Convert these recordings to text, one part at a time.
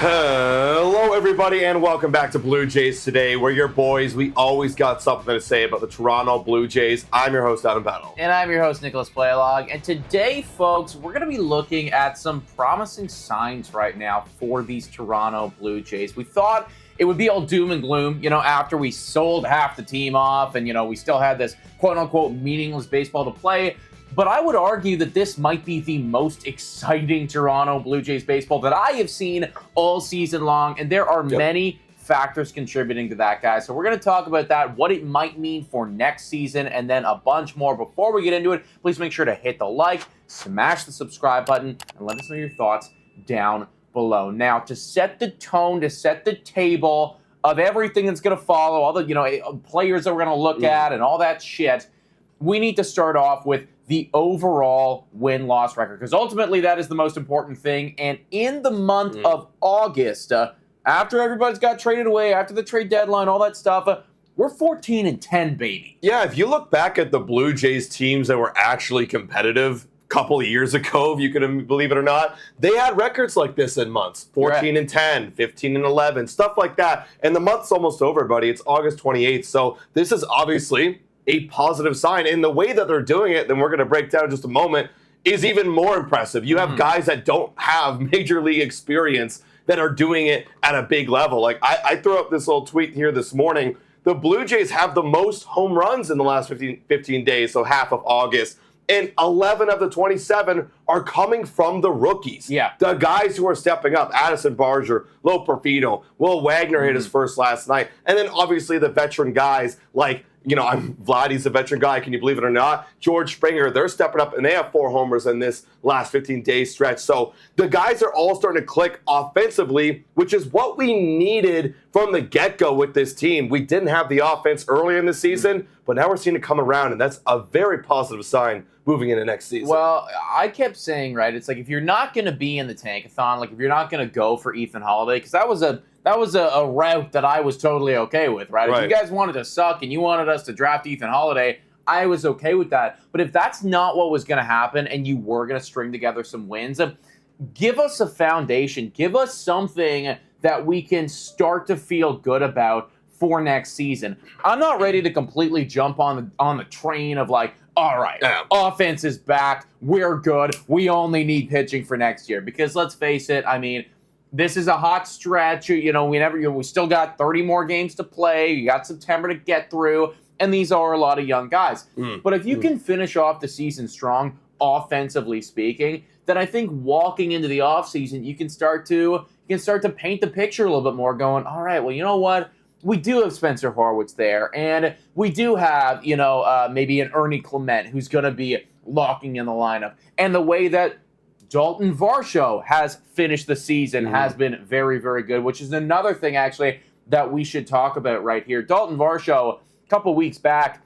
Hello, everybody, and welcome back to Blue Jays Today. We're your boys. We always got something to say about the Toronto Blue Jays. I'm your host, Adam Battle. And I'm your host, Nicholas Playlog. And today, folks, we're going to be looking at some promising signs right now for these Toronto Blue Jays. We thought it would be all doom and gloom, after we sold half the team off and, we still had this quote-unquote meaningless baseball to play. But I would argue that this might be the most exciting Toronto Blue Jays baseball that I have seen all season long. And there are many factors contributing to that, guys. So we're going to talk about that, what it might mean for next season, and then a bunch more. Before we get into it, please make sure to hit the like, smash the subscribe button, and let us know your thoughts down below. Now, to set the tone, to set the table of everything that's going to follow, all the players that we're going to look at and all that shit, we need to start off with the overall win-loss record, because ultimately that is the most important thing. And in the month of August, after everybody's got traded away, after the trade deadline, all that stuff, we're 14-10, baby. Yeah, if you look back at the Blue Jays teams that were actually competitive a couple of years ago, if you can believe it or not, they had records like this in months. 14-10, 15-11, stuff like that. And the month's almost over, buddy. It's August 28th. So this is obviously a positive sign. And the way that they're doing it, then we're going to break down in just a moment, is even more impressive. You have guys that don't have major league experience that are doing it at a big level. Like I threw up this little tweet here this morning. The Blue Jays have the most home runs in the last 15 days, so half of August. And 11 of the 27 are coming from the rookies. Yeah. The guys who are stepping up. Addison Barger, Lo Porfido, Will Wagner hit his first last night. And then obviously the veteran guys like, Vladdy's a veteran guy, can you believe it or not? George Springer, they're stepping up, and they have 4 homers in this last 15-day stretch. So the guys are all starting to click offensively, which is what we needed from the get-go with this team. We didn't have the offense earlier in the season, but now we're seeing it come around, and that's a very positive sign moving into next season. Well, I kept saying, right, it's like if you're not going to be in the tankathon, like if you're not going to go for Ethan Holiday, because that was a route that I was totally okay with, right? If you guys wanted to suck and you wanted us to draft Ethan Holiday, I was okay with that. But if that's not what was going to happen and you were going to string together some wins, give us a foundation. Give us something that we can start to feel good about for next season. I'm not ready to completely jump on the train of like, all right, offense is back. We're good. We only need pitching for next year. Because let's face it, I mean, this is a hot stretch. We still got 30 more games to play. You got September to get through, and these are a lot of young guys. But if you can finish off the season strong, offensively speaking, then I think walking into the offseason, you can start to paint the picture a little bit more, going, all right, well, you know what? We do have Spencer Horwood there, and we do have, maybe an Ernie Clement who's going to be locking in the lineup. And the way that Dalton Varsho has finished the season has been very, very good, which is another thing, actually, that we should talk about right here. Dalton Varsho, a couple weeks back,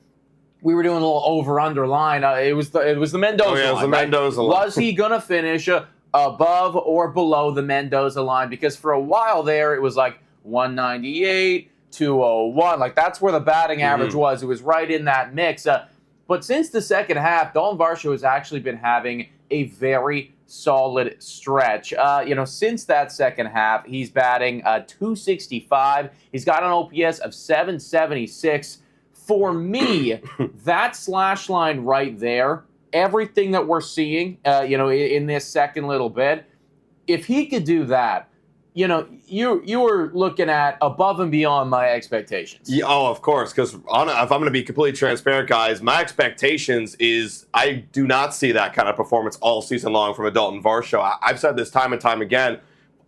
we were doing a little over-under line. It was the Mendoza line. It was the Mendoza line. Was he going to finish above or below the Mendoza line? Because for a while there, it was like 198, 201. Like, that's where the batting average was. It was right in that mix. But since the second half, Dalton Varsho has actually been having a very solid stretch. Since that second half, he's batting 265. He's got an OPS of 776. For me, that slash line right there, everything that we're seeing, in this second little bit, if he could do that, you were looking at above and beyond my expectations. Yeah, of course, because if I'm going to be completely transparent, guys, my expectations is I do not see that kind of performance all season long from a Dalton Varsho. I've said this time and time again.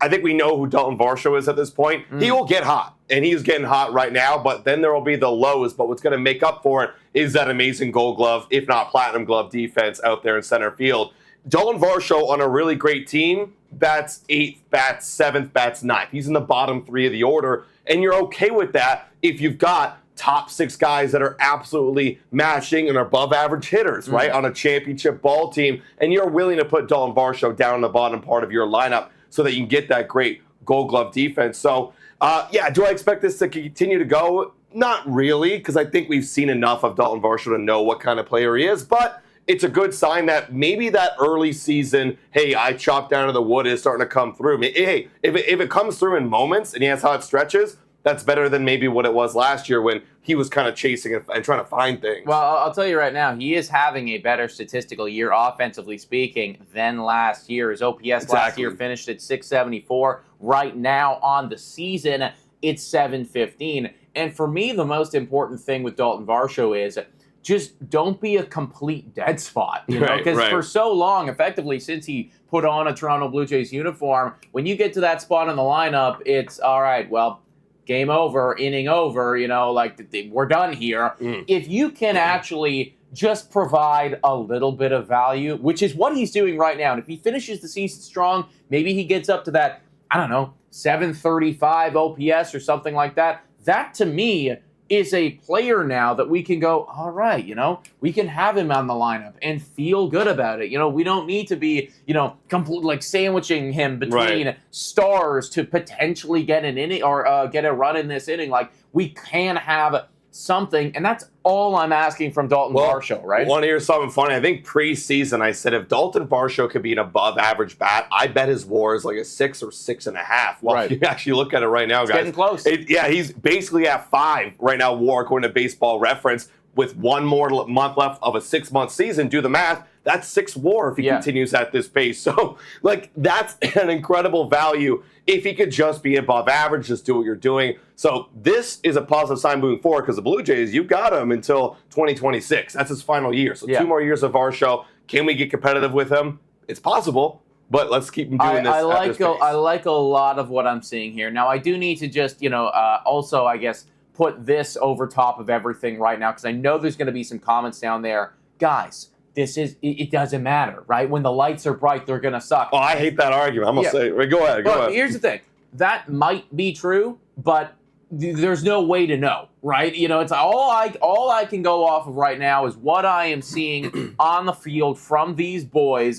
I think we know who Dalton Varsho is at this point. He will get hot, and he's getting hot right now, but then there will be the lows. But what's going to make up for it is that amazing Gold Glove, if not Platinum Glove defense out there in center field. Dalton Varsho on a really great team bats 8th, bats 7th, bats 9th. He's in the bottom 3 of the order, and you're okay with that if you've got top 6 guys that are absolutely matching and above average hitters, right, on a championship ball team, and you're willing to put Dalton Varsho down in the bottom part of your lineup so that you can get that great Gold Glove defense. So, do I expect this to continue to go? Not really, because I think we've seen enough of Dalton Varsho to know what kind of player he is, but it's a good sign that maybe that early season, hey, I chopped down to the wood is starting to come through. Hey, if it comes through in moments and he has how it stretches, that's better than maybe what it was last year when he was kind of chasing and trying to find things. Well, I'll tell you right now, he is having a better statistical year, offensively speaking, than last year. His OPS last year finished at 674. Right now on the season, it's 715. And for me, the most important thing with Dalton Varsho is just don't be a complete dead spot. You know, because for so long, effectively, since he put on a Toronto Blue Jays uniform, when you get to that spot in the lineup, it's all right, well, game over, inning over, you know, like we're done here. If you can actually just provide a little bit of value, which is what he's doing right now, and if he finishes the season strong, maybe he gets up to that, I don't know, 735 OPS or something like that. That, to me, is a player now that we can go, all right, you know, we can have him on the lineup and feel good about it. You know, we don't need to be, you know, like sandwiching him between stars to potentially get an inning or get a run in this inning. Like, we can have something, and that's all I'm asking from Dalton Varsho, right? Want to hear something funny? I think preseason I said if Dalton Varsho could be an above-average bat, I bet his WAR is like a 6 or 6.5. Well, if you actually look at it right now, guys, getting close. He's basically at 5 right now WAR according to Baseball Reference. With one more month left of a 6-month season, do the math. That's 6 WAR if he continues at this pace. So, like, that's an incredible value if he could just be above average, just do what you're doing. So this is a positive sign moving forward because the Blue Jays, you've got him until 2026. That's his final year. So 2 more years of Varsho. Can we get competitive with him? It's possible, but let's keep him doing this. I like a lot of what I'm seeing here. Now, I do need to just, you know, also, I guess, put this over top of everything right now because I know there's going to be some comments down there. Guys, it doesn't matter, right? When the lights are bright, they're going to suck. Oh, I hate that argument. I'm going to say, go ahead. Here's the thing. That might be true, but there's no way to know, right? You know, it's all I can go off of right now is what I am seeing on the field from these boys.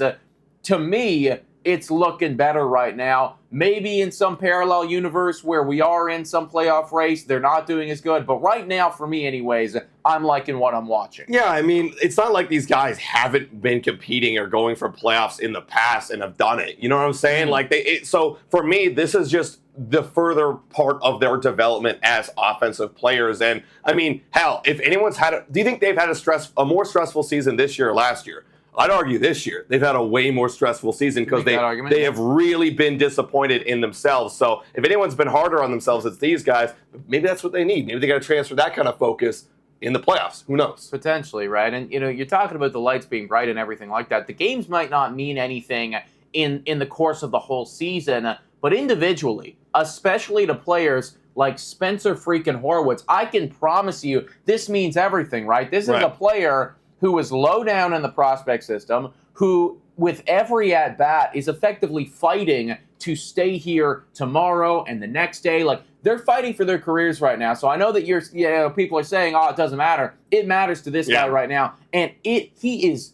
To me, it's looking better right now. Maybe in some parallel universe where we are in some playoff race, they're not doing as good. But right now, for me anyways, I'm liking what I'm watching. Yeah, I mean, it's not like these guys haven't been competing or going for playoffs in the past and have done it. You know what I'm saying? Like so for me, this is just the further part of their development as offensive players. And I mean, hell, if anyone's do you think they've had a more stressful season this year or last year? I'd argue this year they've had a way more stressful season because they have really been disappointed in themselves. So if anyone's been harder on themselves, it's these guys. Maybe that's what they need. Maybe they got to transfer that kind of focus in the playoffs. Who knows? Potentially, right? And, you know, you're talking about the lights being bright and everything like that. The games might not mean anything in the course of the whole season, but individually, especially to players like Spencer freaking Horwood, I can promise you this means everything, right? This is a player who is low down in the prospect system, who, with every at-bat, is effectively fighting to stay here tomorrow and the next day. Like, they're fighting for their careers right now. So I know that people are saying, oh, it doesn't matter. It matters to this guy right now. And he is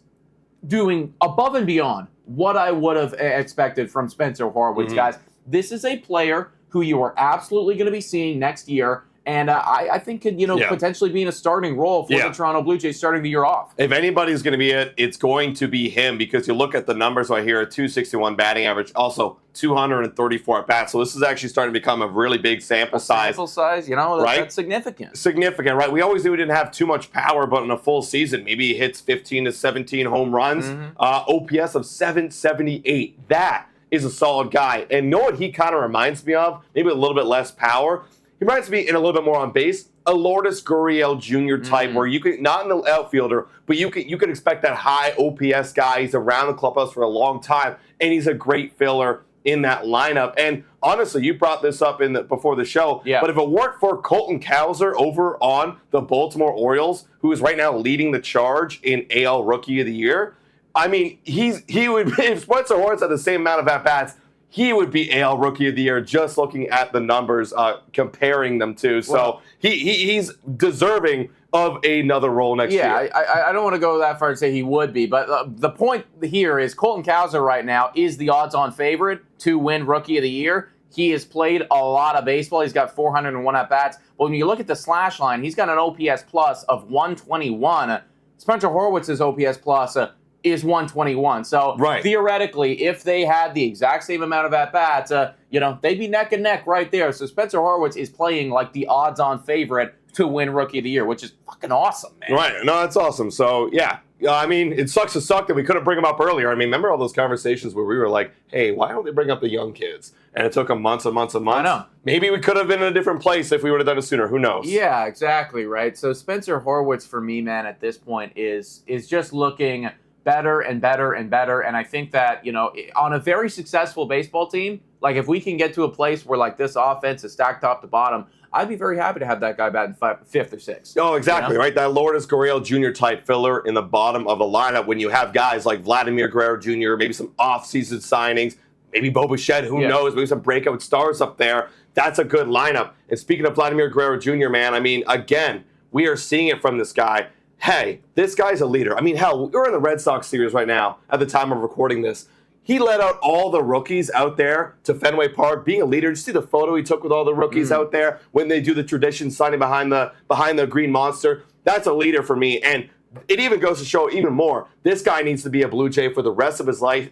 doing above and beyond what I would have expected from Spencer Horwood, guys. This is a player who you are absolutely going to be seeing next year. And I think could, potentially be in a starting role for the Toronto Blue Jays starting the year off. If anybody's going to be it, it's going to be him because you look at the numbers right here, 261 batting average, also 234 at bats. So this is actually starting to become a really big sample size. Sample size, that's significant. Significant, right? We always knew he didn't have too much power, but in a full season, maybe he hits 15 to 17 home runs, OPS of 778. That is a solid guy. And know what he kind of reminds me of? Maybe a little bit less power. He reminds me in a little bit more on base, a Lourdes Gurriel Jr. type, where you could not in the outfielder, but you could expect that high OPS guy. He's around the clubhouse for a long time, and he's a great filler in that lineup. And honestly, you brought this up before the show, but if it weren't for Colton Cowser over on the Baltimore Orioles, who is right now leading the charge in AL Rookie of the Year, I mean, he would if Spencer Horwitz had the same amount of at bats, he would be AL Rookie of the Year just looking at the numbers, comparing them to. So he's deserving of another role next year. I don't want to go that far and say he would be, but the point here is Colton Cowser right now is the odds-on favorite to win Rookie of the Year. He has played a lot of baseball. He's got 401 at-bats. But when you look at the slash line, he's got an OPS plus of 121. Spencer Horwitz's OPS plus is 121. So theoretically, if they had the exact same amount of at-bats, they'd be neck and neck right there. So Spencer Horwitz is playing like the odds-on favorite to win Rookie of the Year, which is fucking awesome, man. Right. No, that's awesome. So, yeah. I mean, it sucks to suck that we couldn't bring him up earlier. I mean, remember all those conversations where we were like, hey, why don't they bring up the young kids? And it took them months and months and months. I know. Maybe we could have been in a different place if we would have done it sooner. Who knows? Yeah, exactly, right? So Spencer Horwitz, for me, man, at this point is just looking better and better and better. And I think that, on a very successful baseball team, like if we can get to a place where like this offense is stacked top to bottom, I'd be very happy to have that guy batting fifth or sixth. Oh, exactly, right? That Lourdes Guerrero Jr. type filler in the bottom of the lineup when you have guys like Vladimir Guerrero Jr., maybe some off-season signings, maybe Bo Bichette, who knows, maybe some breakout stars up there. That's a good lineup. And speaking of Vladimir Guerrero Jr., man, I mean, again, we are seeing it from this guy. Hey, this guy's a leader. I mean, hell, we're in the Red Sox series right now at the time of recording this. He led out all the rookies out there to Fenway Park, being a leader. Did you see the photo he took with all the rookies out there when they do the tradition signing behind the green monster? That's a leader for me. And it even goes to show even more, this guy needs to be a Blue Jay for the rest of his life.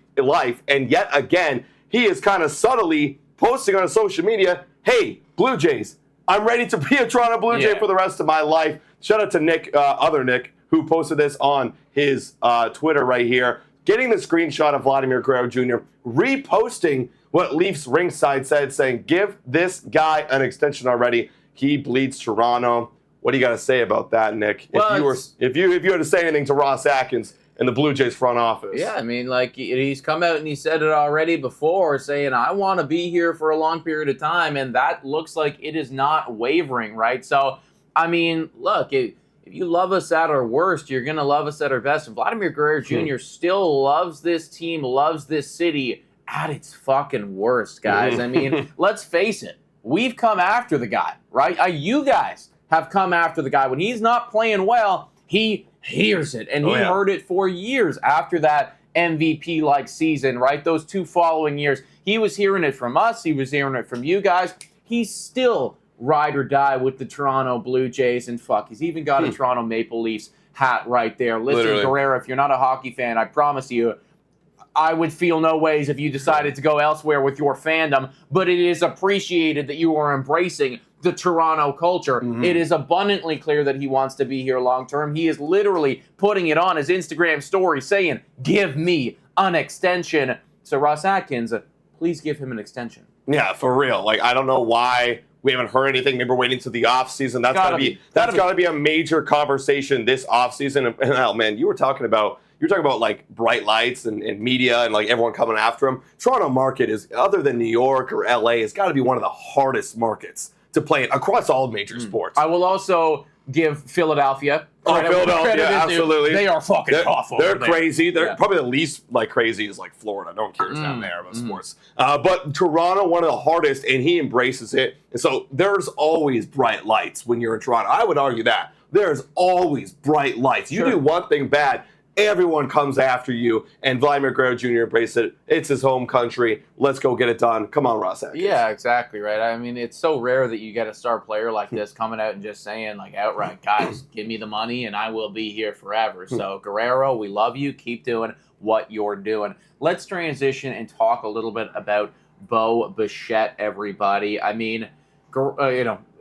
And yet again, he is kind of subtly posting on social media, hey, Blue Jays, I'm ready to be a Toronto Blue Jay for the rest of my life. Shout out to Nick, other Nick, who posted this on his Twitter right here. Getting the screenshot of Vladimir Guerrero Jr., reposting what Leafs Ringside said, saying, give this guy an extension already. He bleeds Toronto. What do you got to say about that, Nick? Well, if you had to say anything to Ross Atkins in the Blue Jays front office. Yeah, I mean, like, he's come out and he said it already before, saying, I want to be here for a long period of time, and that looks like it is not wavering, right? So, I mean, look, if you love us at our worst, you're going to love us at our best. And Vladimir Guerrero Jr. still loves this team, loves this city at its fucking worst, guys. I mean, let's face it. We've come after the guy, right? You guys have come after the guy. When he's not playing well, he hears it. And he heard it for years after that MVP-like season, right? Those 2 following years. He was hearing it from us. He was hearing it from you guys. He's still ride or die with the Toronto Blue Jays, and fuck, he's even got a Toronto Maple Leafs hat right there. Listen, Guerrero, if you're not a hockey fan, I promise you, I would feel no ways if you decided to go elsewhere with your fandom, but it is appreciated that you are embracing the Toronto culture. It is abundantly clear that he wants to be here long term. He is literally putting it on his Instagram story saying, give me an extension. So Ross Atkins, please give him an extension. Yeah, for real. Like, I don't know why we haven't heard anything. Maybe we're waiting to the offseason. That's gotta be a major conversation this offseason. And hell, man, you were talking about like bright lights and media and like everyone coming after him. Toronto market is, other than New York or LA, it's got to be one of the hardest markets to play in across all major sports. I will also give Philadelphia. Philadelphia, absolutely. They are fucking tough. They're crazy. They're probably the least like crazy is like Florida. No one cares down there about sports. But Toronto, one of the hardest, and he embraces it. And so there's always bright lights when you're in Toronto. I would argue that there's always bright lights. You do one thing bad, everyone comes after you, and Vladimir Guerrero Jr. embraced it. It's his home country. Let's go get it done. Come on, Ross Atkins. Yeah, exactly, right? I mean, it's so rare that you get a star player like this coming out and just saying, like, outright, guys, give me the money and I will be here forever. So, Guerrero, we love you. Keep doing what you're doing. Let's transition and talk a little bit about Bo Bichette, everybody. I mean,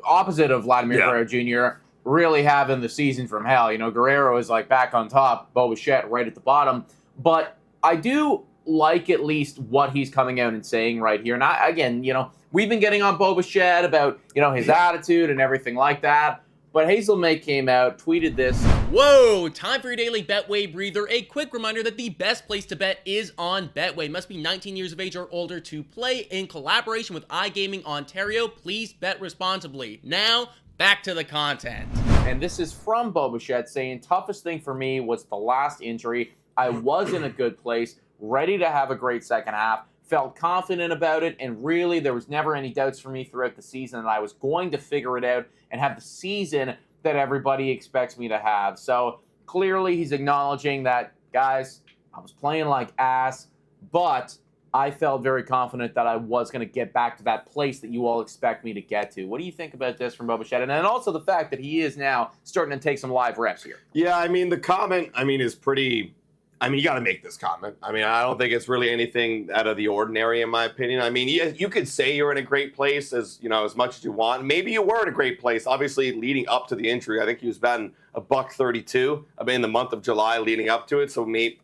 opposite of Vladimir Guerrero Jr., really having the season from hell. Guerrero is like back on top, Bo Bichette right at the bottom. But I do like at least what he's coming out and saying right here. And we've been getting on Bo Bichette about, his attitude and everything like that. But Hazel May came out, tweeted this. Whoa, time for your daily Betway breather. A quick reminder that the best place to bet is on Betway. Must be 19 years of age or older to play. In collaboration with iGaming Ontario, please bet responsibly. Now, back to the content. And this is from Bo Bichette saying, toughest thing for me was the last injury. I was in a good place, ready to have a great second half, felt confident about it, and really there was never any doubts for me throughout the season that I was going to figure it out and have the season that everybody expects me to have. So clearly he's acknowledging that, guys, I was playing like ass, but I felt very confident that I was going to get back to that place that you all expect me to get to. What do you think about this from Bo Bichette? And then also the fact that he is now starting to take some live reps here. Yeah, I mean, the comment, is pretty... you got to make this comment. I don't think it's really anything out of the ordinary, in my opinion. You could say you're in a great place as much as you want. Maybe you were in a great place. Obviously, leading up to the injury, I think he was batting $132. In the month of July leading up to it. So maybe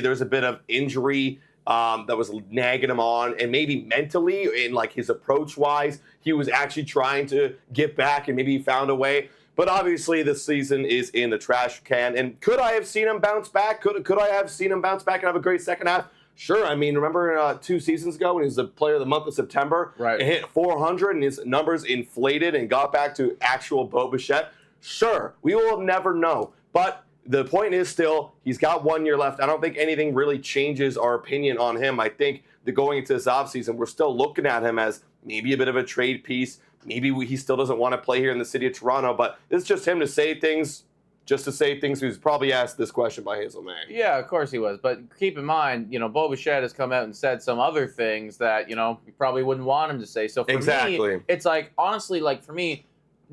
there was a bit of injury that was nagging him on, and maybe mentally, in like his approach-wise, he was actually trying to get back, and maybe he found a way. But obviously, this season is in the trash can. And could I have seen him bounce back? Could I have seen him bounce back and have a great second half? Sure. Remember 2 seasons ago when he was the player of the month of September? Right. And hit 400 and his numbers inflated and got back to actual Bo Bichette? Sure. We will never know. But the point is still, he's got 1 year left. I don't think anything really changes our opinion on him. I think that going into this offseason, we're still looking at him as maybe a bit of a trade piece. Maybe he still doesn't want to play here in the city of Toronto, but it's just him to say things, just to say things. He was probably asked this question by Hazel May. Yeah, of course he was. But keep in mind, Bo Bichette has come out and said some other things that, you probably wouldn't want him to say. So for me, it's like, honestly, like for me,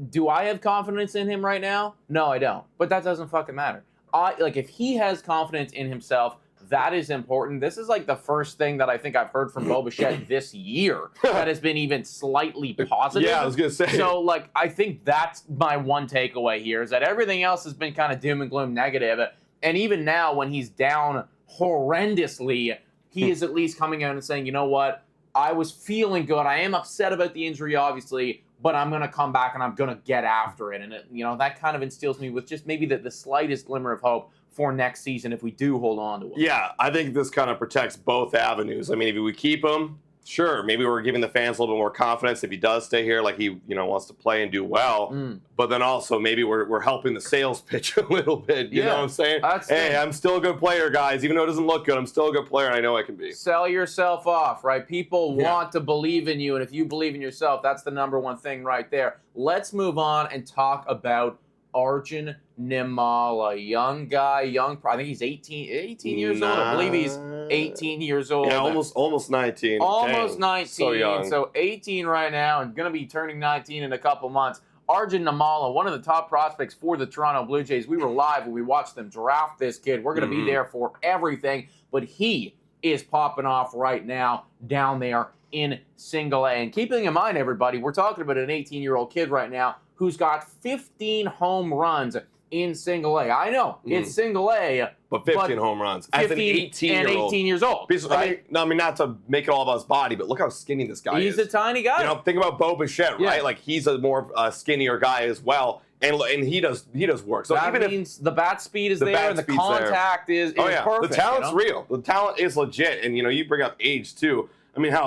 do I have confidence in him right now? No, I don't. But that doesn't fucking matter. If he has confidence in himself, that is important. This is like the first thing that I think I've heard from Bo Bichette this year that has been even slightly positive. Yeah, I was going to say. So, I think that's my one takeaway here is that everything else has been kind of doom and gloom negative. And even now, when he's down horrendously, he is at least coming out and saying, you know what? I was feeling good. I am upset about the injury, obviously, but I'm going to come back and I'm going to get after it. And, that kind of instills me with just maybe the slightest glimmer of hope for next season if we do hold on to him. Yeah, I think this kind of protects both avenues. If we keep him, sure, maybe we're giving the fans a little bit more confidence if he does stay here, like he wants to play and do well. But then also maybe we're helping the sales pitch a little bit. You know what I'm saying? Hey, I'm still a good player, guys. Even though it doesn't look good, I'm still a good player, and I know I can be. Sell yourself off, right? People want to believe in you, and if you believe in yourself, that's the number one thing right there. Let's move on and talk about Arismen Nala, young guy, I think he's 18 years old. I believe he's 18 years old. Yeah, almost 19. Almost 19. So young. So 18 right now and going to be turning 19 in a couple months. Arismen Nala, one of the top prospects for the Toronto Blue Jays. We were live when we watched them draft this kid. We're going to be there for everything. But he is popping off right now down there in Single A. And keeping in mind, everybody, we're talking about an 18-year-old kid right now who's got 15 home runs in Single A. I know, it's Single A. But 15 home runs. As an 18-year-old. And 18 years old. Right? Not to make it all about his body, but look how skinny this guy is. He's a tiny guy. Think about Bo Bichette, right? He's a more skinnier guy as well. And he does work. So that means the bat speed is there and the contact is perfect. The talent's real. The talent is legit. And, you bring up age, too.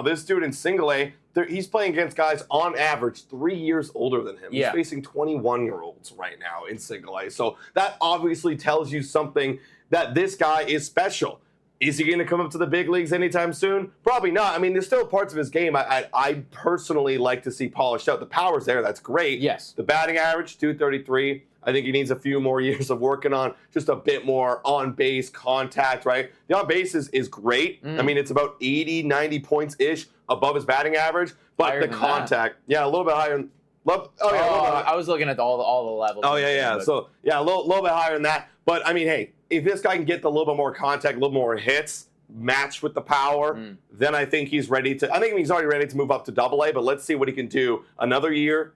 This dude in Single A, he's playing against guys on average 3 years older than him. He's facing 21-year-olds right now in Single A. So that obviously tells you something that this guy is special. Is he going to come up to the big leagues anytime soon? Probably not. There's still parts of his game I personally like to see polished out. The power's there. That's great. Yes. The batting average, 233. I think he needs a few more years of working on just a bit more on-base contact, right? The on-base is great. It's about 80, 90 points-ish above his batting average. But higher the contact, a little bit higher. I was looking at all the levels. Oh, yeah. So, a little bit higher than that. But, hey, if this guy can get a little bit more contact, a little more hits, matched with the power, then I think he's ready to. I think he's already ready to move up to Double-A. But let's see what he can do. Another year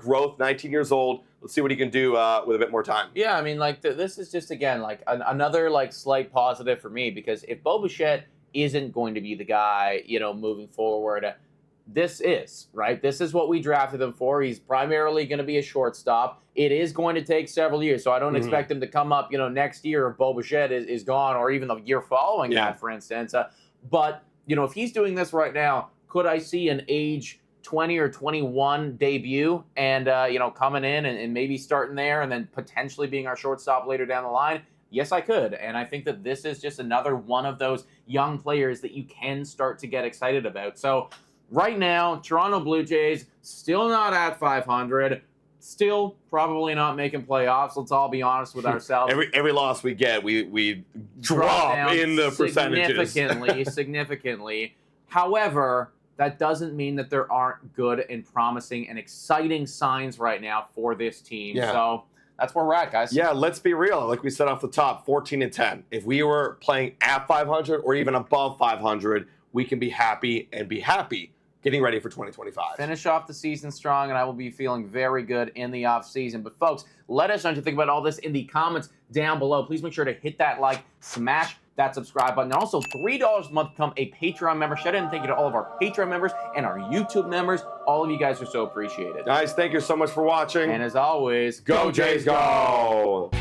growth, 19 years old. Let's see what he can do with a bit more time. Yeah, this is just again another slight positive for me because if Bo Bichette isn't going to be the guy, moving forward, this is right. This is what we drafted him for. He's primarily going to be a shortstop. It is going to take several years, so I don't expect him to come up, next year if Bo Bichette is gone, or even the year following that, for instance. But if he's doing this right now, could I see an age 20 or 21 debut and, coming in and maybe starting there and then potentially being our shortstop later down the line? Yes, I could. And I think that this is just another one of those young players that you can start to get excited about. So right now, Toronto Blue Jays still not at 500. still probably not making playoffs. Let's all be honest with ourselves. every loss we get, we drop in the percentages. Significantly. However, that doesn't mean that there aren't good and promising and exciting signs right now for this team. Yeah. So that's where we're at, guys. Yeah, let's be real. Like we said off the top, 14-10. If we were playing at 500 or even above 500, we can be happy getting ready for 2025. Finish off the season strong, and I will be feeling very good in the offseason. But, folks, let us know what you think about all this in the comments down below. Please make sure to hit that like, smash that subscribe button. And also, $3 a month become a Patreon member. Shout out and thank you to all of our Patreon members and our YouTube members. All of you guys are so appreciated. Guys, thank you so much for watching. And as always, go Jays, go!